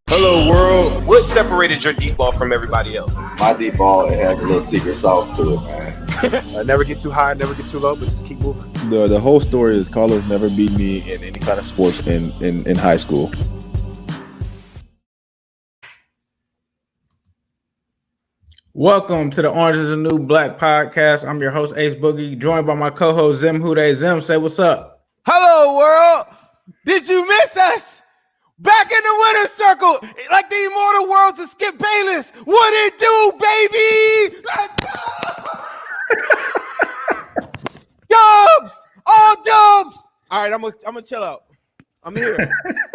Hello, world. What separated your deep ball from everybody else? My deep ball, it has a little secret sauce to it, man. Never get too high, never get too low, but just keep moving. The whole story is Carlos never beat me in any kind of sports in high school. Welcome to the Orange is the New Black podcast. I'm your host, Ace Boogie, joined by my co-host, Zim Hude. Zim, say what's up. Hello, world. Did you miss us? Back in the winner's circle, like the immortal worlds of Skip Bayless. What it do, baby? Let's go! Dubs! All dubs! All right, I'm gonna chill out. I'm here.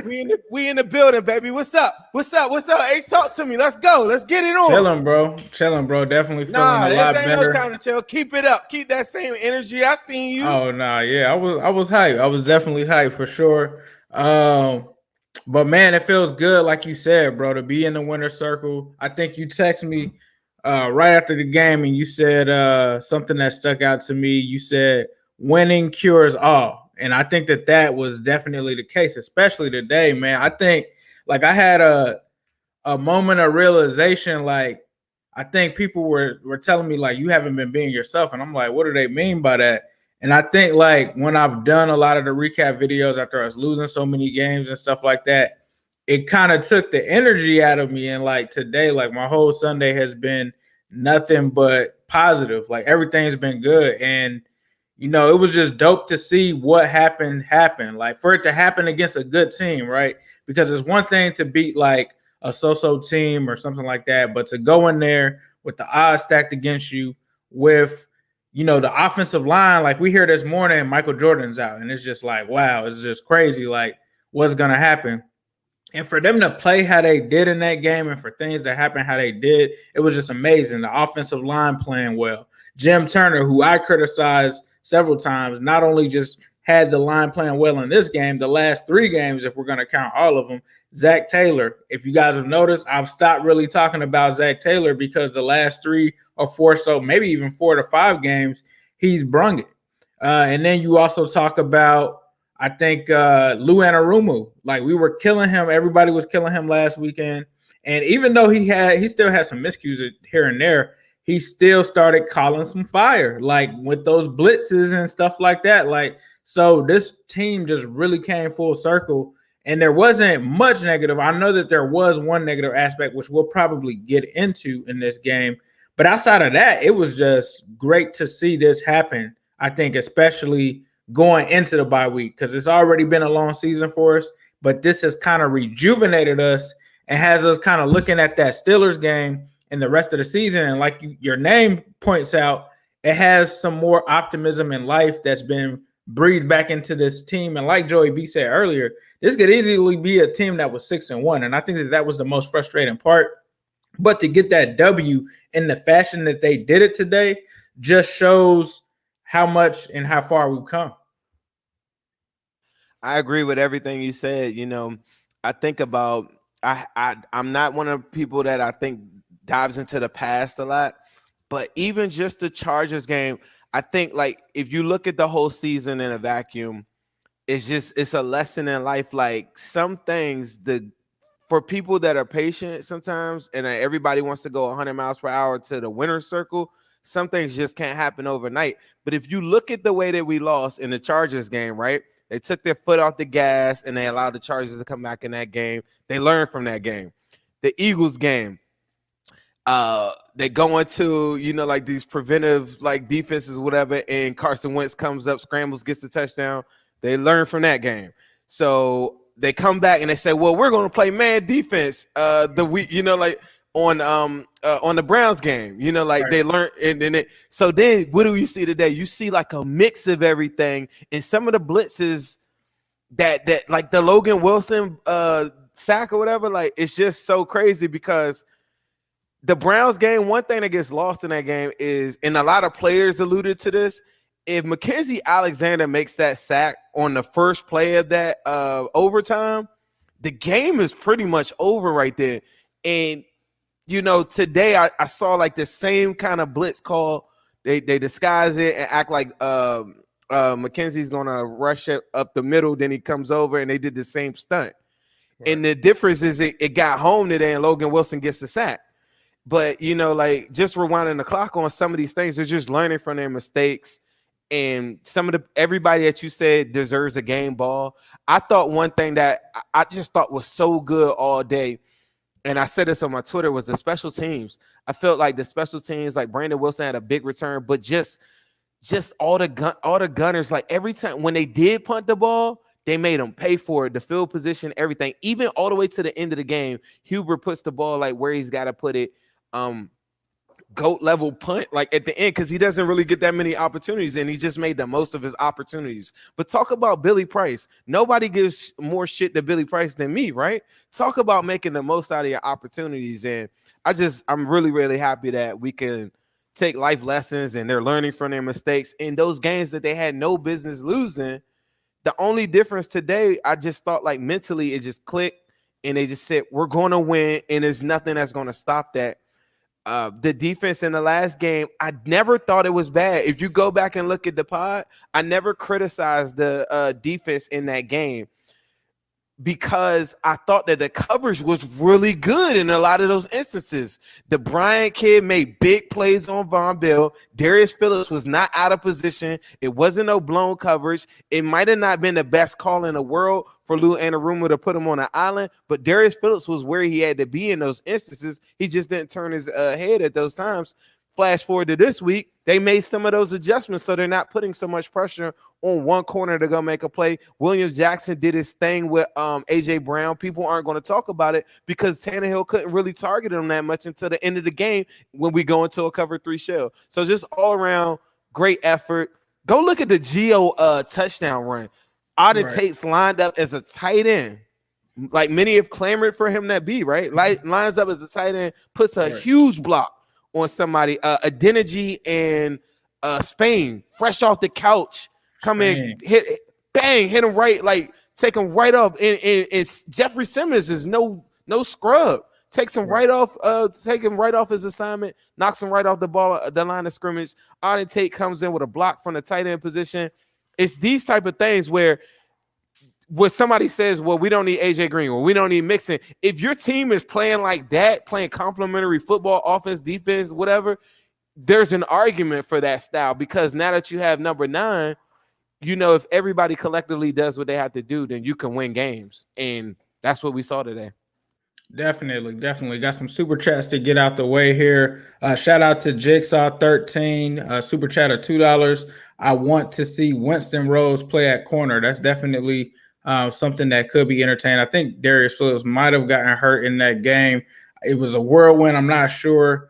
we in the building, baby. What's up? What's up? Ace, talk to me. Let's go. Let's get it on. Chilling, bro. Definitely feeling a lot better. Ain't no time to chill. Keep it up. Keep that same energy. I seen you. Oh nah, yeah. I was hyped. I was definitely hyped for sure. But man, it feels good, like you said, bro, to be in the winner's circle. I think you text me right after the game and you said something that stuck out to me. You said winning cures all. And I think that was definitely the case, especially today, man. I think like I had a moment of realization. Like I think people were telling me like you haven't been being yourself. And I'm like, what do they mean by that? And I think like when I've done a lot of the recap videos after us losing so many games and stuff like that, it kind of took the energy out of me. And like today, like my whole Sunday has been nothing but positive. Like everything's been good. And, you know, it was just dope to see what happened. Like for it to happen against a good team, right? Because it's one thing to beat like a so-so team or something like that, but to go in there with the odds stacked against you with, you know, the offensive line, like we hear this morning, Michael Jordan's out, and it's just like, wow, it's just crazy, like what's going to happen. And for them to play how they did in that game and for things that happened how they did, it was just amazing. The offensive line playing well. Jim Turner, who I criticized several times, not only just had the line playing well in this game, the last three games, if we're going to count all of them. Zach Taylor, if you guys have noticed, I've stopped really talking about Zach Taylor because the last 3 or 4, so maybe even 4 to 5 games, he's brung it. And then you also talk about, I think, Lou Anarumo. Like we were killing him. Everybody was killing him last weekend. And even though he still had some miscues here and there, he still started calling some fire, like with those blitzes and stuff like that. Like, so this team just really came full circle. And there wasn't much negative. I know that there was one negative aspect, which we'll probably get into in this game. But outside of that, it was just great to see this happen, I think, especially going into the bye week, because it's already been a long season for us. But this has kind of rejuvenated us and has us kind of looking at that Steelers game and the rest of the season. And like your name points out, it has some more optimism in life that's been breathed back into this team. And like Joey B said earlier, this could easily be a team that was 6-1. And I think that was the most frustrating part. But to get that W in the fashion that they did it today just shows how much and how far we've come. I agree with everything you said. You know, I think about I'm not one of the people that I think dives into the past a lot, but even just the Chargers game, I think like if you look at the whole season in a vacuum, it's a lesson in life. Like some things for people that are patient sometimes, and everybody wants to go 100 miles per hour to the winner's circle, some things just can't happen overnight. But if you look at the way that we lost in the Chargers game, right? They took their foot off the gas and they allowed the Chargers to come back in that game. They learned from that game. The Eagles game, they go into, you know, like these preventive like defenses, whatever, and Carson Wentz comes up, scrambles, gets the touchdown. They learn from that game. So they come back and they say, well, we're going to play man defense you know, like on the Browns game, you know, like right. They learned. And then so then what do you see today? You see like a mix of everything, and some of the blitzes that like the Logan Wilson sack or whatever, like it's just so crazy because the Browns game, one thing that gets lost in that game is, and a lot of players alluded to this, if Mackenzie Alexander makes that sack on the first play of that overtime, the game is pretty much over right there. And, you know, today I saw like the same kind of blitz call. They disguise it and act like Mackenzie's going to rush it up the middle. Then he comes over and they did the same stunt. And the difference is it got home today and Logan Wilson gets the sack. But, you know, like just rewinding the clock on some of these things, they're just learning from their mistakes. And everybody that you said deserves a game ball. I thought one thing that I just thought was so good all day, and I said this on my Twitter, was the special teams. I felt like the special teams, like Brandon Wilson had a big return, but just all the gunners, like every time when they did punt the ball, they made them pay for it, the field position, everything, even all the way to the end of the game. Huber puts the ball like where he's got to put it. GOAT level punt like at the end, because he doesn't really get that many opportunities, and he just made the most of his opportunities. But talk about Billy Price. Nobody gives more shit to Billy Price than me, right? Talk about making the most out of your opportunities. And I'm really, really happy that we can take life lessons and they're learning from their mistakes in those games that they had no business losing. The only difference today, I just thought like mentally it just clicked and they just said, we're going to win, and there's nothing that's going to stop that. The defense in the last game, I never thought it was bad. If you go back and look at the pod, I never criticized the defense in that game because I thought that the coverage was really good in a lot of those instances. The Bryant kid made big plays on Von Bell. Darius Phillips was not out of position. It wasn't no blown coverage. It might have not been the best call in the world for Lou Anarumo to put him on an island, but Darius Phillips was where he had to be in those instances. He just didn't turn his head at those times. Flash forward to this week, they made some of those adjustments so they're not putting so much pressure on one corner to go make a play. William Jackson did his thing with A.J. Brown. People aren't going to talk about it because Tannehill couldn't really target him that much until the end of the game when we go into a cover 3 shell. So just all around great effort. Go look at the Gio touchdown run. Auden Tate's lined up as a tight end. Like many have clamored for him to be, right? Lines up as a tight end, puts a huge block on somebody. Adeniji and Spain, fresh off the couch, come in, hit him right, like take him right off. And it's Jeffrey Simmons is no scrub. Takes him right off, take him right off his assignment, knocks him right off the line of scrimmage. Auden Tate comes in with a block from the tight end position. It's these type of things where somebody says, well, we don't need AJ Green or we don't need Mixon. If your team is playing like that, playing complementary football, offense, defense, whatever, there's an argument for that style, because now that you have number 9, you know, if everybody collectively does what they have to do, then you can win games. And that's what we saw today. Definitely. Got some super chats to get out the way here. Shout out to Jigsaw13, super chat of $2. I want to see Winston Rose play at corner. That's definitely something that could be entertaining. I think Darius Phillips might have gotten hurt in that game. It was a whirlwind. I'm not sure.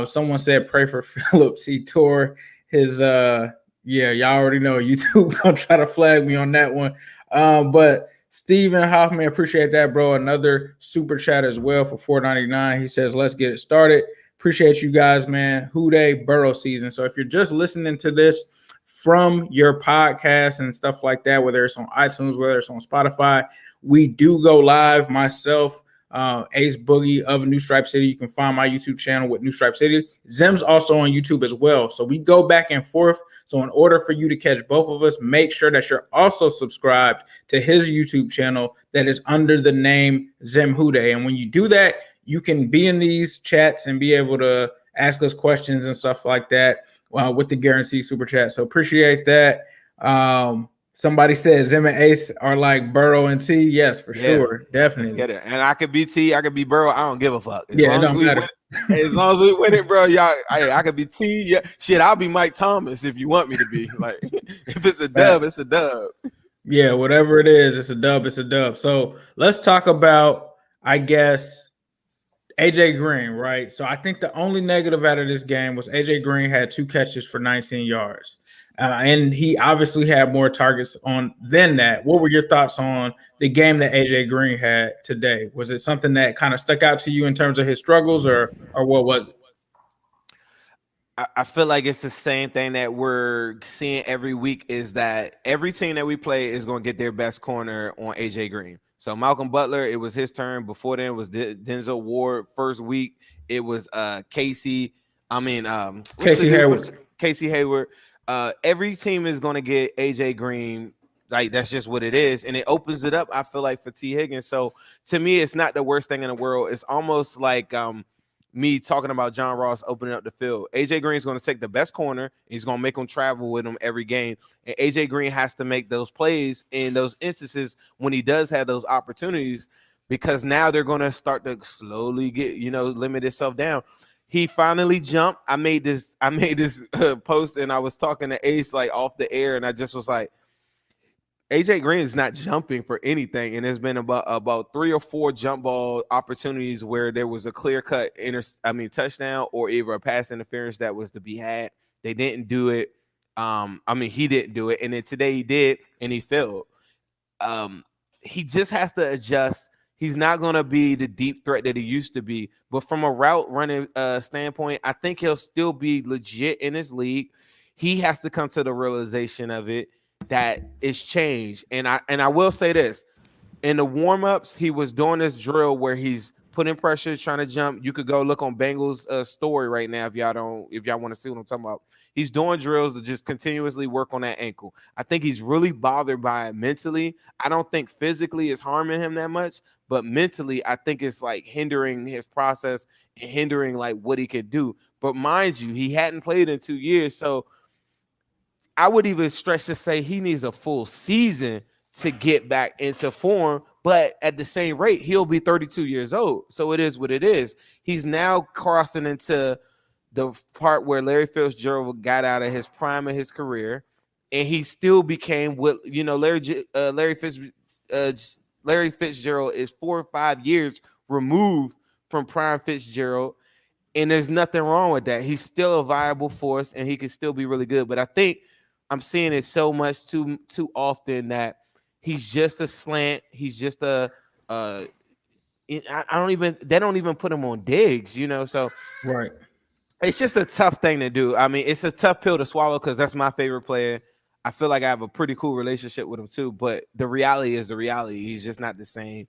Someone said pray for Phillips. He tore his y'all already know YouTube gonna try to flag me on that one. But Steven Hoffman, appreciate that, bro. Another super chat as well for $4.99. He says, let's get it started. Appreciate you guys, man. Who Dey Burrow season. So if you're just listening to this from your podcast and stuff like that, whether it's on iTunes, whether it's on Spotify, we do go live. Myself, Ace Boogie of New Stripe City. You can find my YouTube channel with New Stripe City. Zim's also on YouTube as well. So we go back and forth. So in order for you to catch both of us, make sure that you're also subscribed to his YouTube channel that is under the name Zim Who Dey. And when you do that, you can be in these chats and be able to ask us questions and stuff like that with the guaranteed super chat. So appreciate that. Somebody says Zim and Ace are like Burrow and T. Yes, for sure. Definitely. Let's get it. And I could be T, I could be Burrow. I don't give a fuck. As long as we win it, bro, y'all, I could be T. Yeah. Shit, I'll be Mike Thomas if you want me to be. Like, if it's a dub, it's a dub. Yeah, whatever it is, it's a dub, it's a dub. So let's talk about, I guess, AJ Green, right? So I think the only negative out of this game was AJ Green had 2 catches for 19 yards. And he obviously had more targets than that. What were your thoughts on the game that AJ Green had today? Was it something that kind of stuck out to you in terms of his struggles, or what was it? I feel like it's the same thing that we're seeing every week, is that every team that we play is going to get their best corner on AJ Green. So Malcolm Butler, it was his turn. Before then, it was Denzel Ward. First week, it was Casey Hayward. Every team is going to get AJ Green Like, that's just what it is. And it opens it up, I feel like, for T. Higgins. So to me, it's not the worst thing in the world. It's almost like me talking about John Ross opening up the field. AJ Green's going to take the best corner. He's going to make him travel with him every game. And AJ Green has to make those plays in those instances when he does have those opportunities, because now they're going to start to slowly get, limit itself down. He finally jumped. I made this post, and I was talking to Ace like off the air, and I just was like, AJ Green is not jumping for anything, and there's been about 3 or 4 jump ball opportunities where there was a clear cut touchdown or either a pass interference that was to be had. They didn't do it. He didn't do it, and then today he did, and he failed. He just has to adjust. He's not going to be the deep threat that he used to be, but from a route running standpoint, I think he'll still be legit in this league. He has to come to the realization of it, that it's changed. And I will say this, in the warm-ups, he was doing this drill where he's putting pressure, trying to jump. You could go look on Bengals story right now if y'all want to see what I'm talking about. He's doing drills to just continuously work on that ankle. I think he's really bothered by it mentally. I don't think physically it's harming him that much, but mentally, I think it's like hindering his process and hindering like what he could do. But mind you, he hadn't played in 2 years, so I would even stretch to say he needs a full season to get back into form. But at the same rate, he'll be 32 years old. So it is what it is. He's now crossing into the part where Larry Fitzgerald got out of his prime of his career, and he still became what Larry Fitzgerald is 4 or 5 years removed from prime Fitzgerald, and there's nothing wrong with that. He's still a viable force, and he can still be really good. But I think I'm seeing it so much too often that he's just a slant. He's just they don't even put him on digs, so Right. It's just a tough thing to do. I mean, it's a tough pill to swallow because that's my favorite player. I feel like I have a pretty cool relationship with him too, but the reality is the reality. He's just not the same.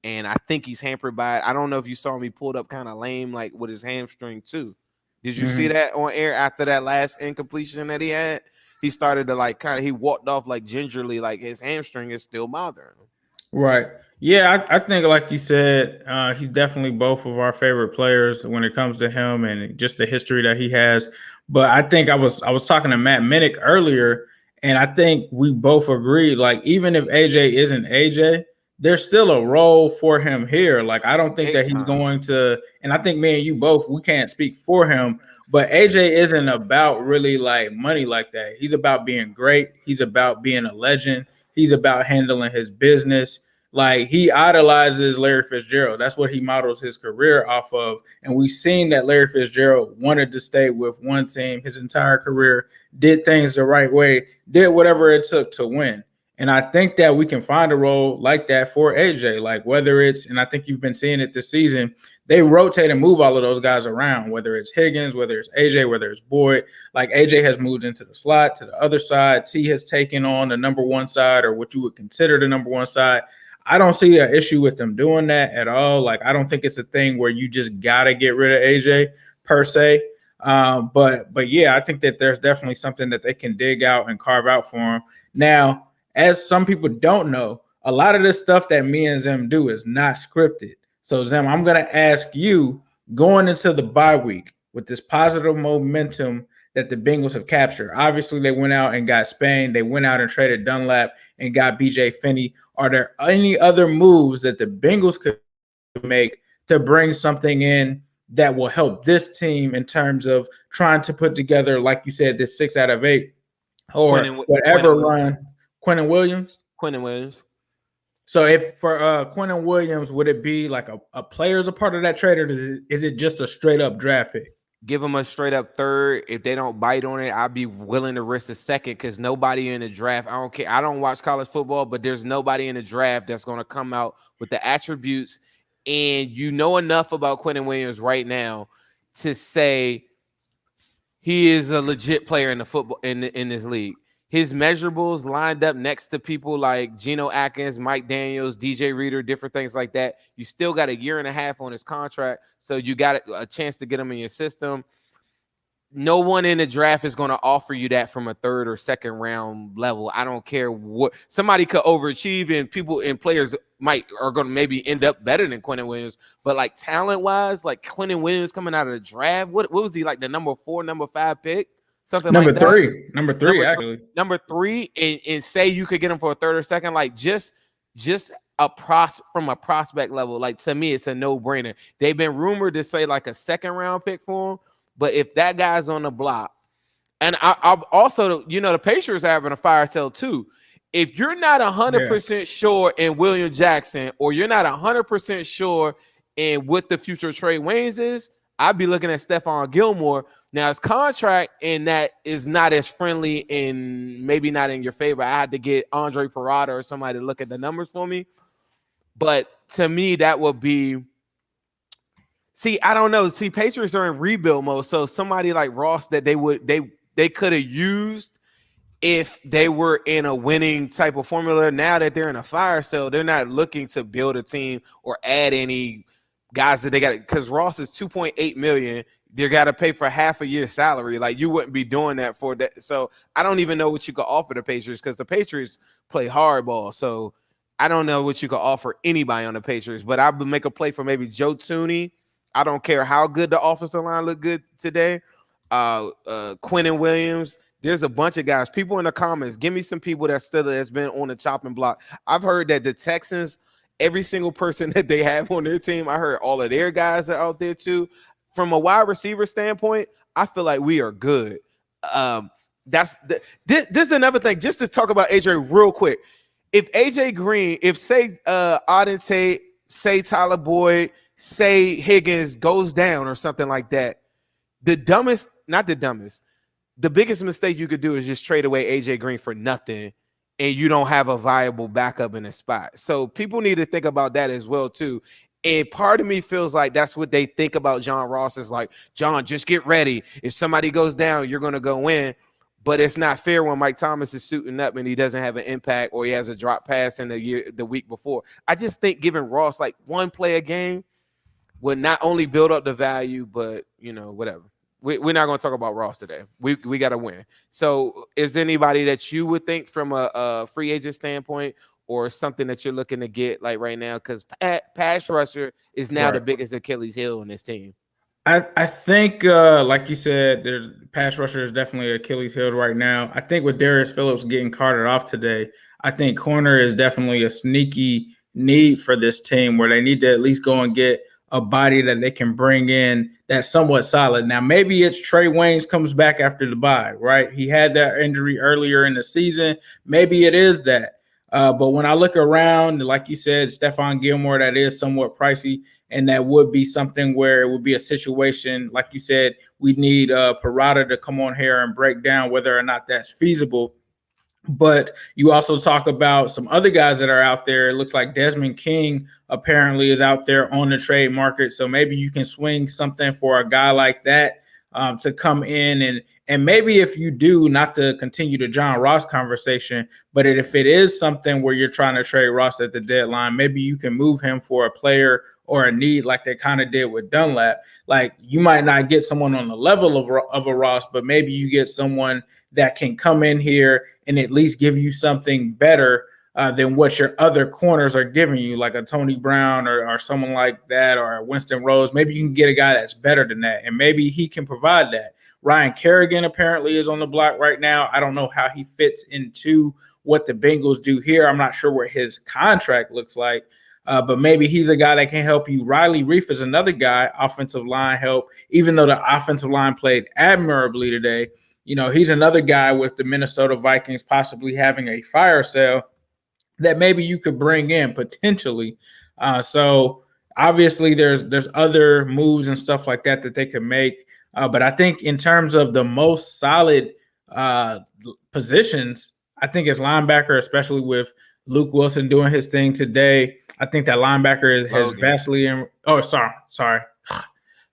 And I think he's hampered by it. I don't know if you saw him, he pulled up kind of lame, like with his hamstring too. Did you see that on air after that last incompletion that he had? He started to he walked off like gingerly, like his hamstring is still bothering him. Right. Yeah, I think like you said, he's definitely both of our favorite players when it comes to him and just the history that he has. But I think I was talking to Matt Minnick earlier, and I think we both agreed, like, even if AJ isn't AJ, there's still a role for him here. Like, I don't think that he's going to, and I think me and you both, we can't speak for him, but AJ isn't about really like money like that. He's about being great. He's about being a legend. He's about handling his business. Like, he idolizes Larry Fitzgerald. That's what he models his career off of. And we've seen that Larry Fitzgerald wanted to stay with one team his entire career, did things the right way, did whatever it took to win. And I think that we can find a role like that for AJ, like whether it's, and I think you've been seeing it this season, they rotate and move all of those guys around, whether it's Higgins, whether it's AJ, whether it's Boyd. Like, AJ has moved into the slot to the other side. T has taken on the number one side, or what you would consider the number one side. I don't see an issue with them doing that at all. Like, I don't think it's a thing where you just got to get rid of AJ per se. But yeah, I think that there's definitely something that they can dig out and carve out for him. Now, as some people don't know, a lot of this stuff that me and Zim do is not scripted. So, Zim, I'm going to ask you, going into the bye week with this positive momentum that the Bengals have captured. Obviously, they went out and got Spain. They went out and traded Dunlap and got BJ Finney. Are there any other moves that the Bengals could make to bring something in that will help this team in terms of trying to put together, like you said, this 6 out of 8 or whatever run? Quentin Williams? Quentin Williams. So if for Quentin Williams, would it be like a player as a part of that trade, or is it just a straight up draft pick? Give them a straight up third. If they don't bite on it, I'd be willing to risk a second, because nobody in the draft, I don't care. I don't watch college football, but there's nobody in the draft that's going to come out with the attributes. And you know enough about Quentin Williams right now to say he is a legit player in the football in this league. His measurables lined up next to people like Geno Atkins, Mike Daniels, DJ Reader, different things like that. You still got a year and a half on his contract, so you got a chance to get him in your system. no one in the draft is going to offer you that from a third or second round level. I don't care what somebody could overachieve, and people and players are going to maybe end up better than Quentin Williams. But like talent wise, like Quentin Williams coming out of the draft, what was he like the number 4, number 5 pick? Something number like that. Number three, actually. Number 3, and say you could get him for a third or second, like just from a prospect level. Like to me, it's a no-brainer. They've been rumored to say like a second round pick for him. But if that guy's on the block, and I've also, the Patriots are having a fire sale too. If you're not 100% sure in William Jackson, or you're not 100% sure in what the future of Trey Waynes is, I'd be looking at Stephon Gilmore. Now, his contract in that is not as friendly and maybe not in your favor. I had to get Andre Parada or somebody to look at the numbers for me. But to me, that would be... See, I don't know. See, Patriots are in rebuild mode, so somebody like Ross that they could have used if they were in a winning type of formula. Now that they're in a fire sale, they're not looking to build a team or add any guys that they got, because Ross is $2.8 million. They got to pay for half a year's salary. Like, you wouldn't be doing that for that. So I don't even know what you could offer the Patriots, because the Patriots play hardball. So I don't know what you could offer anybody on the Patriots. But I would make a play for maybe Joe Thuney. I don't care how good the offensive line looked good today. Quentin Williams. There's a bunch of guys. People in the comments, give me some people that's been on the chopping block. I've heard that the Texans, every single person that they have on their team, I heard all of their guys are out there too. From a wide receiver standpoint, I feel like we are good. This is another thing. Just to talk about AJ real quick. If AJ Green, say Auden Tate, say Tyler Boyd, say Higgins goes down or something like that, the biggest mistake you could do is just trade away AJ Green for nothing, and you don't have a viable backup in a spot. So people need to think about that as well too. And part of me feels like that's what they think about John Ross, is like, John, just get ready. If somebody goes down, you're going to go in. But it's not fair when Mike Thomas is suiting up and he doesn't have an impact, or he has a drop pass in the week before. I just think giving Ross like one play a game would not only build up the value, but whatever. We're not going to talk about Ross today. We got to win. So is there anybody that you would think from a free agent standpoint, or something that you're looking to get like right now? Because pass rusher is now the biggest Achilles heel in this team. I think, like you said, there's pass rusher is definitely Achilles heel right now. I think with Darius Phillips getting carted off today, I think corner is definitely a sneaky need for this team, where they need to at least go and get a body that they can bring in that's somewhat solid. Now, maybe it's Trey Waynes comes back after the bye, right? He had that injury earlier in the season. Maybe it is that. But when I look around, like you said, Stephon Gilmore, that is somewhat pricey, and that would be something where it would be a situation, like you said, we need Parada to come on here and break down whether or not that's feasible. But you also talk about some other guys that are out there. It looks like Desmond King apparently is out there on the trade market. So maybe you can swing something for a guy like that to come in. And maybe if you do, not to continue the John Ross conversation, but if it is something where you're trying to trade Ross at the deadline, maybe you can move him for a player or a need like they kind of did with Dunlap. Like, you might not get someone on the level of a Ross, but maybe you get someone that can come in here and at least give you something better than what your other corners are giving you, like a Tony Brown or someone like that, or a Winston Rose. Maybe you can get a guy that's better than that, and maybe he can provide that. Ryan Kerrigan apparently is on the block right now. I don't know how he fits into what the Bengals do here. I'm not sure what his contract looks like, but maybe he's a guy that can help you. Riley Reif is another guy, offensive line help, even though the offensive line played admirably today. He's another guy with the Minnesota Vikings possibly having a fire sale that maybe you could bring in potentially. So obviously there's other moves and stuff like that they could make. But I think in terms of the most solid positions, I think it's linebacker, especially with Luke Wilson doing his thing today. I think that linebacker has vastly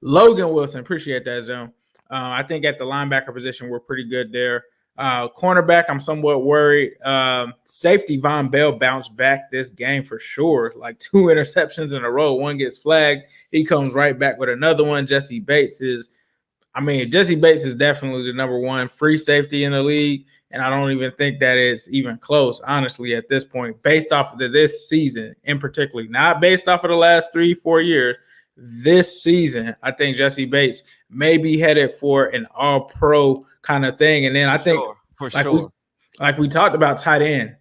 Logan Wilson. Appreciate that, Zone. I think at the linebacker position, we're pretty good there. Cornerback, I'm somewhat worried. Safety Von Bell bounced back this game for sure. Like 2 interceptions in a row. One gets flagged. He comes right back with another one. Jesse Bates is, I mean, Jesse Bates is definitely the number one free safety in the league, and I don't even think that is even close, honestly, at this point, based off of this season in particular, not based off of the last 3-4 years. This season, I think Jesse Bates may be headed for an all-pro kind of thing. And then I think, like we talked about tight end,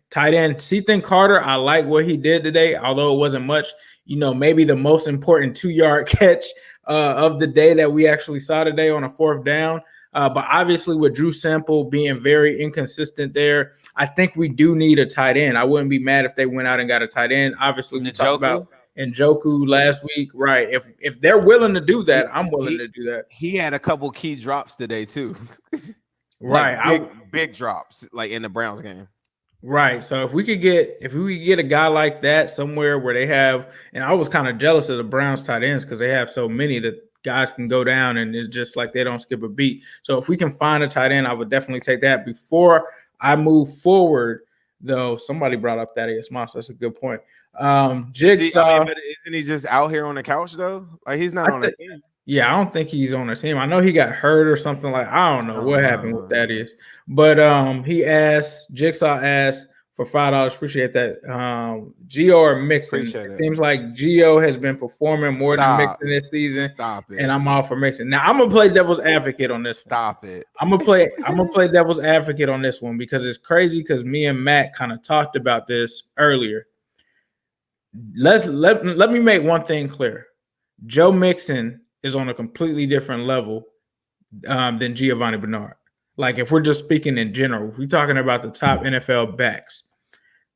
Cethan Carter, I like what he did today, although it wasn't much, maybe the most important 2-yard catch of the day that we actually saw today on a 4th down. But obviously with Drew Sample being very inconsistent there, I think we do need a tight end. I wouldn't be mad if they went out and got a tight end. Obviously, we talked about Njoku last week, right? If they're willing to do that, I'm willing to do that. He had a couple key drops today too. Right. Big drops like in the Browns game. Right. So if we could get a guy like that somewhere where they have, and I was kind of jealous of the Browns tight ends because they have so many that guys can go down and it's just like they don't skip a beat. So if we can find a tight end, I would definitely take that. Before I move forward, though, somebody brought up Thaddeus Moss. That's a good point. Jigsaw, but isn't he just out here on the couch though? Like he's not on the team. Yeah, I don't think he's on the team. I know he got hurt or something like. I don't know what happened with that is, but Jigsaw asked for $5. Appreciate that. Gio or Mixon? It seems like Gio has been performing more than Mixon this season. Stop it. And I'm all for Mixon. Now I'm gonna play devil's advocate on this. Stop it. I'm gonna play devil's advocate on this one because it's crazy because me and Matt kind of talked about this earlier. Let me make one thing clear. Joe Mixon is on a completely different level than Giovanni Bernard. Like if we're just speaking in general, if we're talking about the top NFL backs,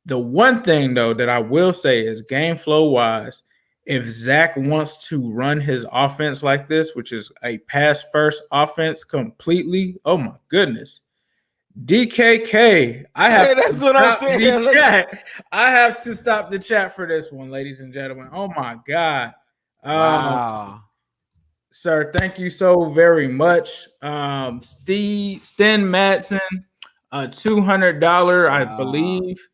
the one thing though that I will say is game flow wise, if Zach wants to run his offense like this, which is a pass first offense completely, oh my goodness. DKK, that's what I'm saying. I have to stop the chat for this one, ladies and gentlemen. Oh my God. Wow. Sir, thank you so very much. Sten Madsen, $200, I believe.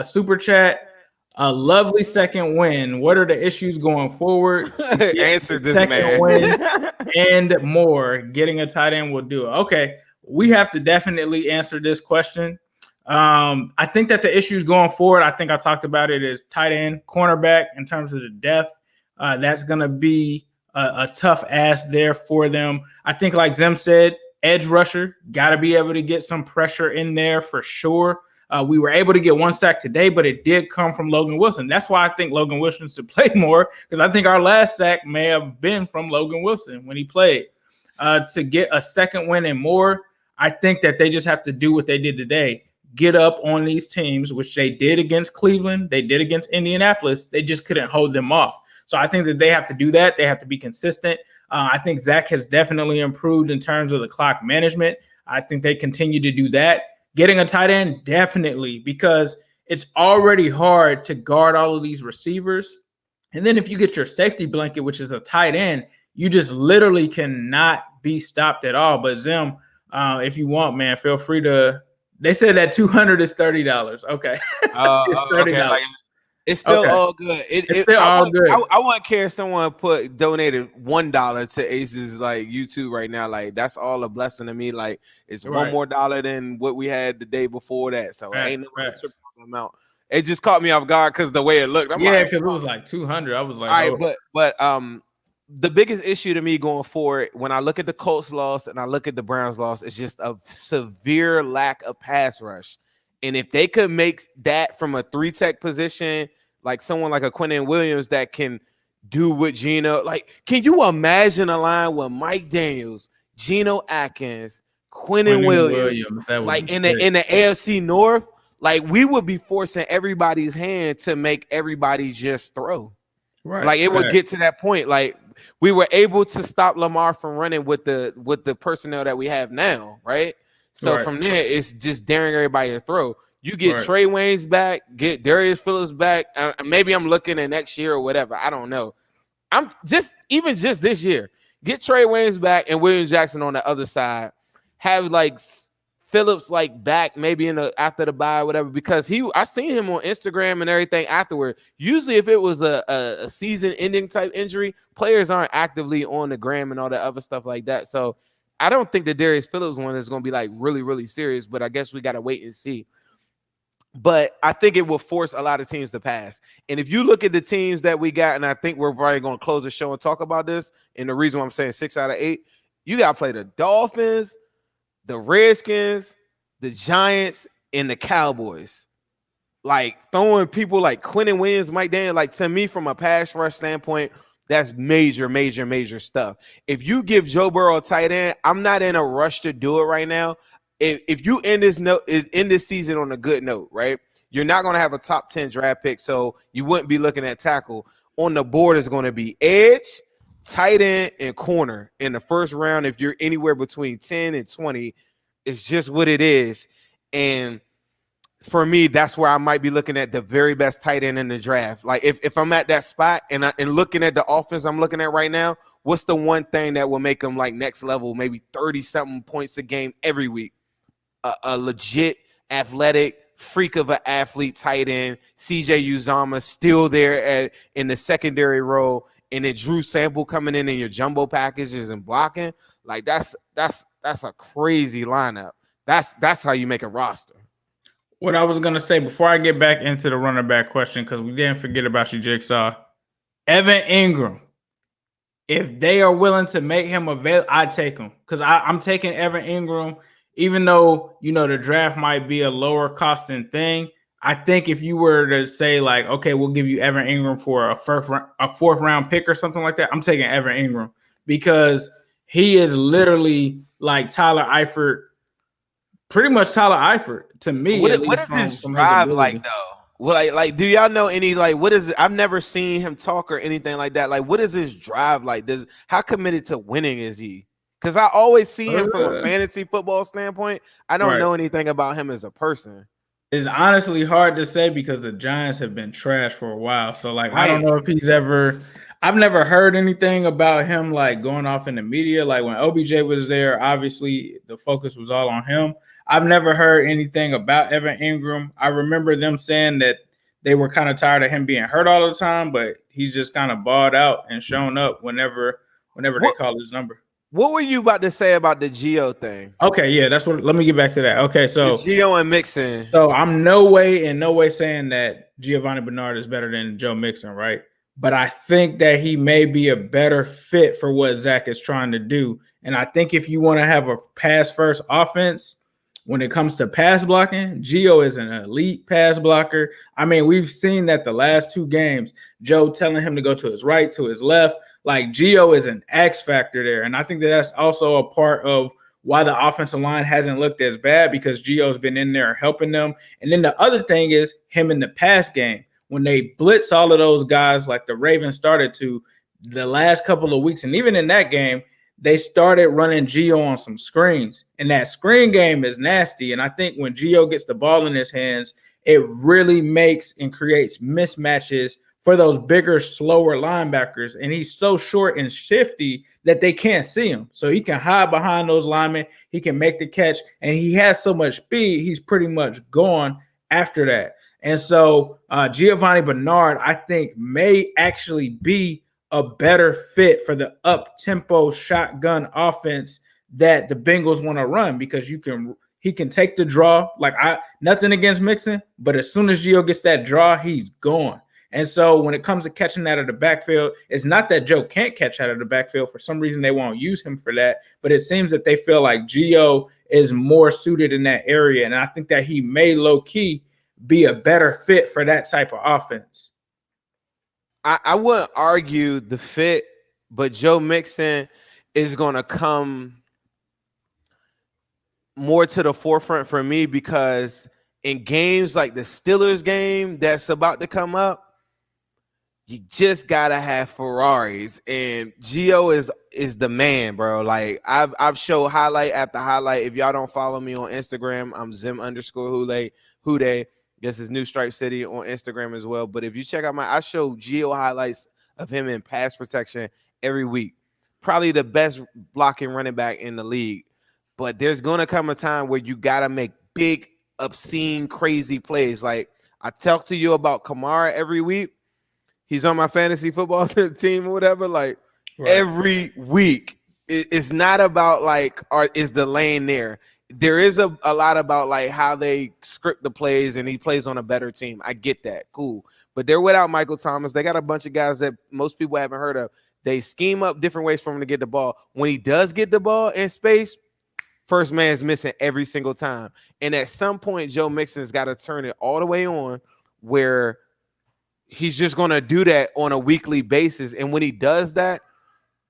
Super chat. A lovely second win. What are the issues going forward? Answer this second man. Win and more. Getting a tight end will do it. Okay, we have to definitely answer this question. I think that the issues going forward, I think I talked about it, is tight end, cornerback in terms of the depth. That's going to be a tough ask there for them. I think, like Zim said, edge rusher, got to be able to get some pressure in there for sure. We were able to get 1 sack today, but it did come from Logan Wilson. That's why I think Logan Wilson should play more, because I think our last sack may have been from Logan Wilson when he played. To get a second win and more, I think that they just have to do what they did today. Get up on these teams, which they did against Cleveland. They did against Indianapolis. They just couldn't hold them off. So I think that they have to do that. They have to be consistent. I think Zach has definitely improved in terms of the clock management. I think they continue to do that. Getting a tight end, definitely, because it's already hard to guard all of these receivers. And then if you get your safety blanket, which is a tight end, you just literally cannot be stopped at all. But Zim, if you want, man, feel free to. They said that $200 is $30. Okay. It's $30. Okay, it's still all good. It's still all good. I wouldn't care if someone donated $1 to Ace's like YouTube right now. Like that's all a blessing to me. Like it's one more dollar than what we had the day before that. So ain't no amount. It just caught me off guard because the way it looked. Because it was like 200. I was like, all right, but the biggest issue to me going forward, when I look at the Colts loss and I look at the Browns loss, is just a severe lack of pass rush. And if they could make that from a 3-tech position, like someone like a Quinnen Williams that can do what Geno, like, can you imagine a line with Mike Daniels, Geno Atkins, Quinnen Williams like in the AFC North? Like we would be forcing everybody's hand to make everybody just throw. Right. Like it would get to that point. Like we were able to stop Lamar from running with the personnel that we have now, right? So from there, it's just daring everybody to throw. You get Trey Waynes back, get Darius Phillips back. Maybe I'm looking at next year or whatever. I don't know. I'm just this year. Get Trey Waynes back and William Jackson on the other side. Have like Phillips like back maybe after the bye or whatever, because I seen him on Instagram and everything afterward. Usually if it was a season ending type injury, players aren't actively on the gram and all that other stuff like that. So I don't think the Darius Phillips one is going to be like really, really serious, but I guess we got to wait and see. But I think it will force a lot of teams to pass. And if you look at the teams that we got, and I think we're probably going to close the show and talk about this, and the reason why I'm saying 6 out of 8, you got to play the Dolphins, the Redskins, the Giants, and the Cowboys. Like throwing people like Quentin Williams, Mike Daniel, like to me from a pass rush standpoint, that's major, major, major stuff. If you give Joe Burrow a tight end, I'm not in a rush to do it right now. If you end this season on a good note, right? You're not going to have a top 10 draft pick, so you wouldn't be looking at tackle. On the board is going to be edge, tight end, and corner in the first round. If you're anywhere between 10 and 20, it's just what it is. And for me, that's where I might be looking at the very best tight end in the draft. Like if I'm at that spot and looking at the offense I'm looking at right now, what's the one thing that will make them like next level, maybe 30-something points a game every week? A legit athletic freak of an athlete tight end, CJ Uzomah still there in the secondary role, and then Drew Sample coming in your jumbo packages and blocking. Like that's a crazy lineup. That's how you make a roster. What I was gonna say before I get back into the running back question, because we didn't forget about you, Jigsaw. Evan Ingram. If they are willing to make him available, I take him because I'm taking Evan Ingram. Even though, the draft might be a lower costing thing, I think if you were to say like, okay, we'll give you Evan Ingram for a fourth round pick or something like that, I'm taking Evan Ingram because he is literally like Tyler Eifert, pretty much Tyler Eifert to me. What is his drive like though? Well, like, do y'all know any what is it? I've never seen him talk or anything like that. Like, what is his drive like? How committed to winning is he? Because I always see him from a fantasy football standpoint. I don't know anything about him as a person. It's honestly hard to say because the Giants have been trash for a while. So, I don't know if he's ever – I've never heard anything about him, going off in the media. Like, when OBJ was there, obviously the focus was all on him. I've never heard anything about Evan Ingram. I remember them saying that they were kind of tired of him being hurt all the time, but he's just kind of balled out and shown up whenever they call his number. What were you about to say about the Geo thing? Okay, yeah, let me get back to that. Okay, so the Geo and Mixon. So I'm in no way saying that Giovanni Bernard is better than Joe Mixon, right? But I think that he may be a better fit for what Zach is trying to do. And I think if you want to have a pass first offense, when it comes to pass blocking, Gio is an elite pass blocker. I mean, we've seen that the last 2 games, Joe telling him to go to his right, to his left. Like, Gio is an X factor there. And I think that that's also a part of why the offensive line hasn't looked as bad, because Gio's been in there helping them. And then the other thing is him in the pass game. When they blitz all of those guys like the Ravens started to the last couple of weeks, and even in that game, they started running Gio on some screens. And that screen game is nasty. And I think when Gio gets the ball in his hands, it really makes and creates mismatches for those bigger, slower linebackers. And he's so short and shifty that they can't see him. So he can hide behind those linemen. He can make the catch. And he has so much speed, he's pretty much gone after that. And so Giovanni Bernard, I think, may actually be a better fit for the up-tempo shotgun offense that the Bengals want to run, because he can take the draw. Nothing against Mixon, but as soon as Gio gets that draw, he's gone. And so when it comes to catching out of the backfield, it's not that Joe can't catch out of the backfield. For some reason, they won't use him for that. But it seems that they feel like Gio is more suited in that area. And I think that he may low-key be a better fit for that type of offense. I wouldn't argue the fit, but Joe Mixon is going to come more to the forefront for me, because in games like the Steelers game that's about to come up, you just gotta have Ferraris, and Gio is the man, bro. Like, I've showed highlight after highlight. If y'all don't follow me on Instagram, I'm Zim_Hude. Guess it's New Stripe City on Instagram as well. But if you check out I show Gio highlights of him in pass protection every week. Probably the best blocking running back in the league. But there's gonna come a time where you gotta make big, obscene, crazy plays. Like, I talk to you about Kamara every week. He's on my fantasy football team or whatever. Like, every week it's not about like is the lane there. There is a lot about like how they script the plays, and he plays on a better team. I get that, cool. But they're without Michael Thomas. They got a bunch of guys that most people haven't heard of. They scheme up different ways for him to get the ball. When he does get the ball in space, first man's missing every single time. And at some point, Joe Mixon's got to turn it all the way on where he's just going to do that on a weekly basis. And when he does that,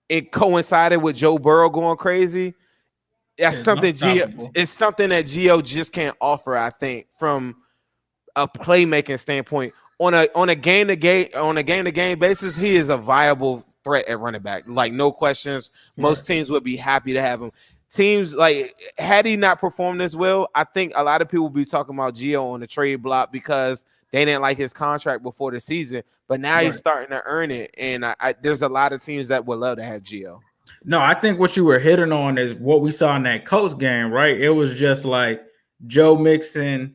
it coincided with Joe Burrow going crazy. That's something it's something that Gio just can't offer, I think, from a playmaking standpoint. On a game to game basis, he is a viable threat at running back. Like, no questions. Most teams would be happy to have him. Teams, like, had he not performed this well, I think a lot of people would be talking about Gio on the trade block because they didn't like his contract before the season. But now he's starting to earn it, and there's a lot of teams that would love to have Gio. No, I think what you were hitting on is what we saw in that Colts game, right? It was just like Joe Mixon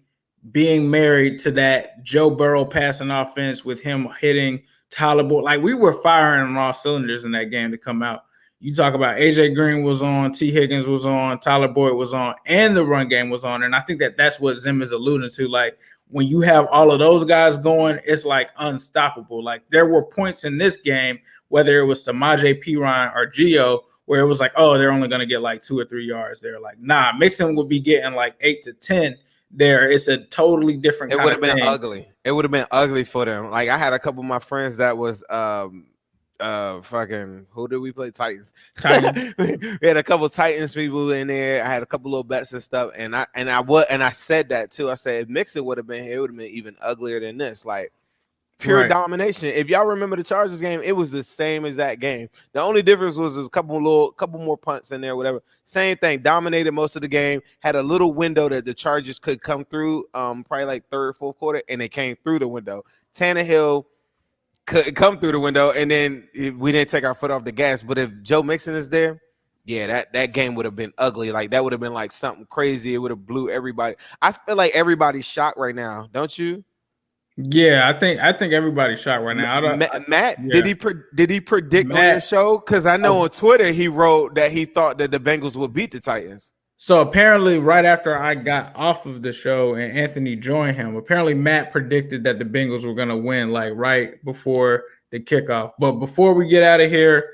being married to that Joe Burrow passing offense with him hitting Tyler Boyd. Like, we were firing on all cylinders in that game to come out. You talk about AJ Green was on, T. Higgins was on, Tyler Boyd was on, and the run game was on. And I think that's what Zim is alluding to. Like, when you have all of those guys going, it's like unstoppable. Like, there were points in this game, whether it was Samaje Perine or Gio, where it was like, oh, they're only going to get like 2 or 3 yards there. Like, nah, Mixon would be getting like 8 to 10 there. It's a totally different It kind would of have been thing. ugly. It would have been ugly for them. Like, I had a couple of my friends that was fucking, who did we play? Titans. We had a couple Titans people in there. I had a couple little bets and stuff, and I said that too. I said if Mixon would have been here, it would have been even uglier than this. Like, pure domination. If y'all remember the Chargers game, it was the same as that game. The only difference was a couple more punts in there, whatever. Same thing. Dominated most of the game. Had a little window that the Chargers could come through, probably like third, fourth quarter, and they came through the window. Tannehill couldn't come through the window, and then we didn't take our foot off the gas. But if Joe Mixon is there, yeah, that game would have been ugly. Like, that would have been like something crazy. It would have blew everybody. I feel like everybody's shocked right now, don't you? Yeah, I think everybody's shocked right now. Matt, yeah. Did he predict on your show? Because I know on Twitter he wrote that he thought that the Bengals would beat the Titans. So apparently, right after I got off of the show and Anthony joined him, apparently Matt predicted that the Bengals were going to win, like, right before the kickoff. But before we get out of here,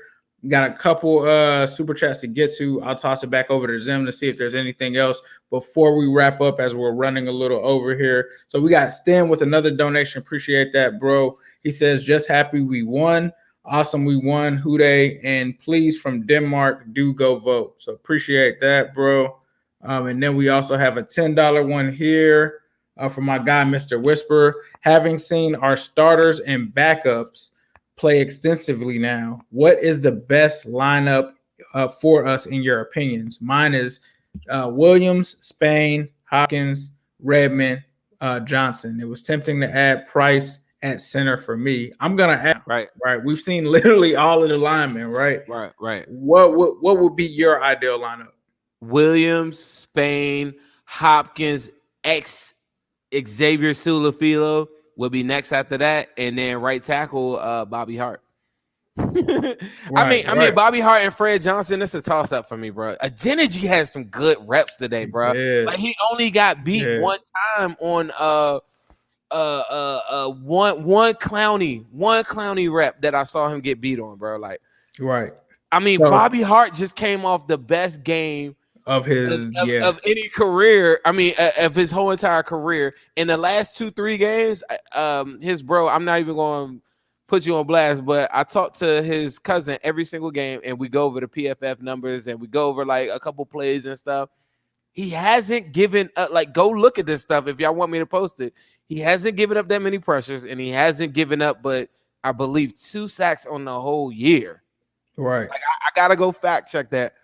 got a couple super chats to get to. I'll toss it back over to Zim to see if there's anything else before we wrap up, as we're running a little over here. So we got Stem with another donation. Appreciate that, bro. He says, just happy we won. Awesome, we won. Hooday. And please, from Denmark, do go vote. So appreciate that, bro. And then we also have a $10 one here from my guy, Mr. Whisper. Having seen our starters and backups play extensively now, what is the best lineup for us in your opinions? Mine is Williams, Spain, Hopkins, Redmond, Johnson. It was tempting to add Price at center for me. I'm gonna add right. We've seen literally all of the linemen, right. What would be your ideal lineup? Williams, Spain, Hopkins, Xavier Su'a-Filo will be next after that, and then right tackle Bobby Hart. I mean, Bobby Hart and Fred Johnson. It's a toss up for me, bro. Adeniji has some good reps today, bro. Yeah. Like, he only got beat one time on one Clowney rep that I saw him get beat on, bro. Like, right. I mean, Bobby Hart just came off the best game of his of any career. I mean, of his whole entire career. In the last 2-3 games, his bro, I'm not even going to put you on blast, but I talked to his cousin every single game, and we go over the PFF numbers, and we go over like a couple plays and stuff. He hasn't given up. Like, go look at this stuff if y'all want me to post it. He hasn't given up that many pressures, and he hasn't given up, but I believe 2 sacks on the whole year. Right. Like, I gotta go fact check that,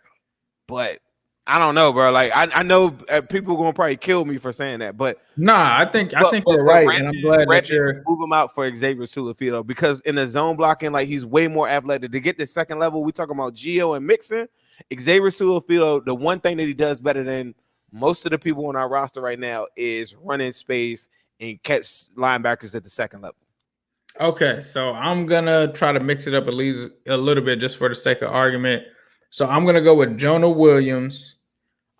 but I don't know, bro. Like, I know people are gonna probably kill me for saying that, but I think you're right, and I'm glad that you're move him out for Xavier Su'a-Filo, because in the zone blocking, like, he's way more athletic. To get the second level, we talking about Gio and Mixon. Xavier Su'a-Filo, the one thing that he does better than most of the people on our roster right now is run in space and catch linebackers at the second level. Okay, so I'm gonna try to mix it up at least a little bit just for the sake of argument. So I'm going to go with Jonah Williams.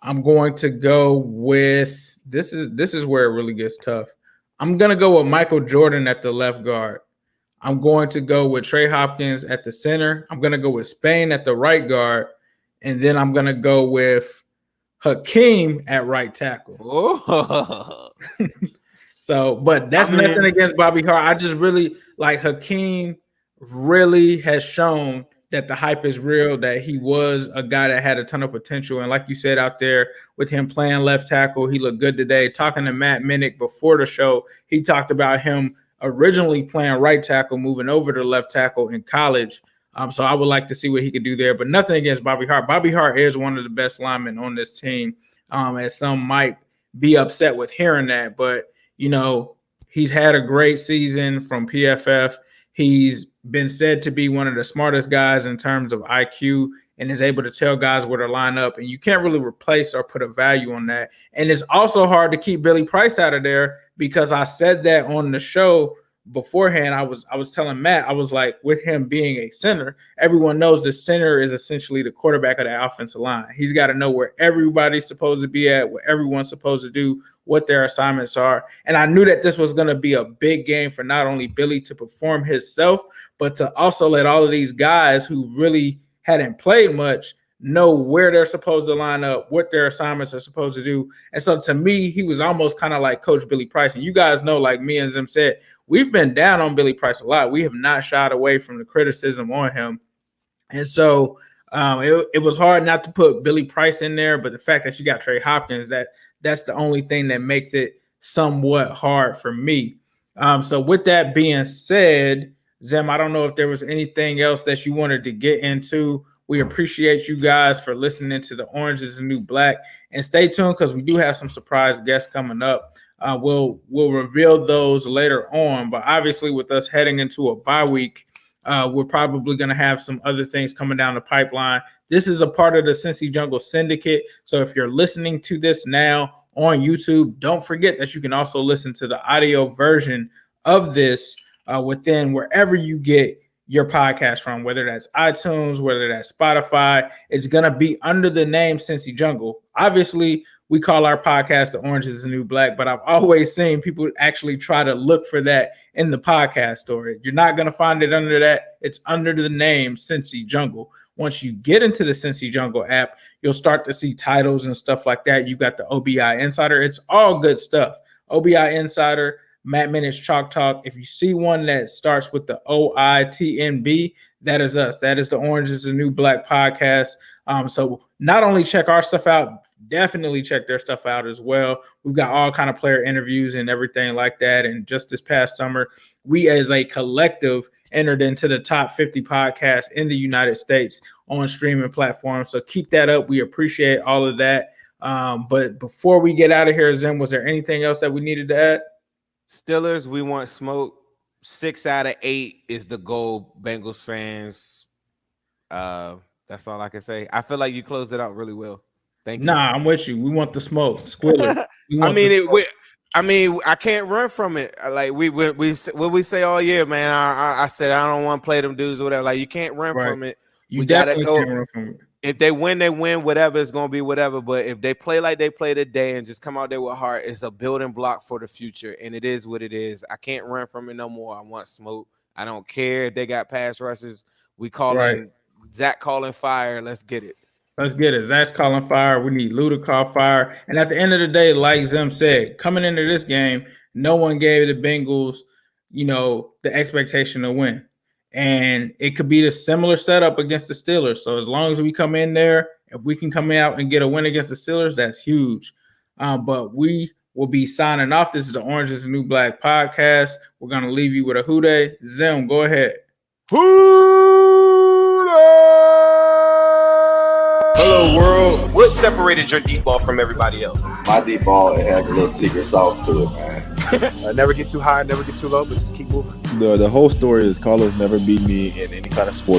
I'm going to go with this is where it really gets tough. I'm going to go with Michael Jordan at the left guard. I'm going to go with Trey Hopkins at the center. I'm going to go with Spain at the right guard. And then I'm going to go with Hakeem at right tackle. Oh. So, but that's nothing against Bobby Hart. I just really like Hakeem really has shown that the hype is real, that he was a guy that had a ton of potential. And like you said out there with him playing left tackle, he looked good today. Talking to Matt Minnick before the show, he talked about him originally playing right tackle, moving over to left tackle in college. So I would like to see what he could do there, but nothing against Bobby Hart. Bobby Hart is one of the best linemen on this team, as some might be upset with hearing that. But, you know, he's had a great season from PFF. He's been said to be one of the smartest guys in terms of IQ and is able to tell guys where to line up. And you can't really replace or put a value on that. And it's also hard to keep Billy Price out of there because I said that on the show beforehand. I was telling Matt, I was like, with him being a center, everyone knows the center is essentially the quarterback of the offensive line. He's got to know where everybody's supposed to be at, what everyone's supposed to do, what their assignments are. And I knew that this was going to be a big game for not only Billy to perform himself, but to also let all of these guys who really hadn't played much know where they're supposed to line up, what their assignments are supposed to do. And so to me, he was almost kind of like Coach Billy Price. And you guys know, like me and Zim said, we've been down on Billy Price a lot. We have not shied away from the criticism on him. And so it was hard not to put Billy Price in there, but the fact that you got Trey Hopkins, that's the only thing that makes it somewhat hard for me. So with that being said, Zim, I don't know if there was anything else that you wanted to get into. We appreciate you guys for listening to the Orange is the New Black, and stay tuned because we do have some surprise guests coming up. We'll reveal those later on, but obviously with us heading into a bye week, we're probably going to have some other things coming down the pipeline. This is a part of the Cincy Jungle Syndicate, so if you're listening to this now on YouTube, don't forget that you can also listen to the audio version of this within wherever you get your podcast from, whether that's iTunes, whether that's Spotify. It's going to be under the name Cincy Jungle. Obviously, we call our podcast The Orange is the New Black, but I've always seen people actually try to look for that in the podcast story. You're not going to find it under that. It's under the name Cincy Jungle. Once you get into the Cincy Jungle app, you'll start to see titles and stuff like that. You got the OBI Insider. It's all good stuff. OBI Insider, Matt Minnick's Chalk Talk. If you see one that starts with the OITNB, that is us. That is the Orange is the New Black podcast. So not only check our stuff out, definitely check their stuff out as well. We've got all kind of player interviews and everything like that. And just this past summer, we as a collective entered into the top 50 podcasts in the United States on streaming platforms. So keep that up. We appreciate all of that. But before we get out of here, Zim, was there anything else that we needed to add? Steelers, we want smoke. 6 out of 8 is the goal, Bengals fans. That's all I can say. I feel like you closed it out really well. Thank you. Nah, I'm with you. We want the smoke. Squiller. I can't run from it. Like we what we say all year, man. I said I don't want to play them dudes or whatever. Like you can't run from it. You definitely can't run from it. If they win, they win. Whatever, it's gonna be whatever. But if they play like they play today and just come out there with heart, it's a building block for the future. And it is what it is. I can't run from it no more. I want smoke. I don't care if they got pass rushes. We call in Zach calling fire. Let's get it. Let's get it. Zach's calling fire. We need Lou to call fire. And at the end of the day, like Zim said, coming into this game, no one gave the Bengals, the expectation to win. And it could be the similar setup against the Steelers. So as long as we come in there, if we can come out and get a win against the Steelers, that's huge. But we will be signing off. This is the Orange is the New Black podcast. We're going to leave you with a hooday. Zim, go ahead. Hello, world. What separated your deep ball from everybody else? My deep ball, it has a little secret sauce to it, man. Never get too high, never get too low, but just keep moving. The whole story is Carlos never beat me in any kind of sport.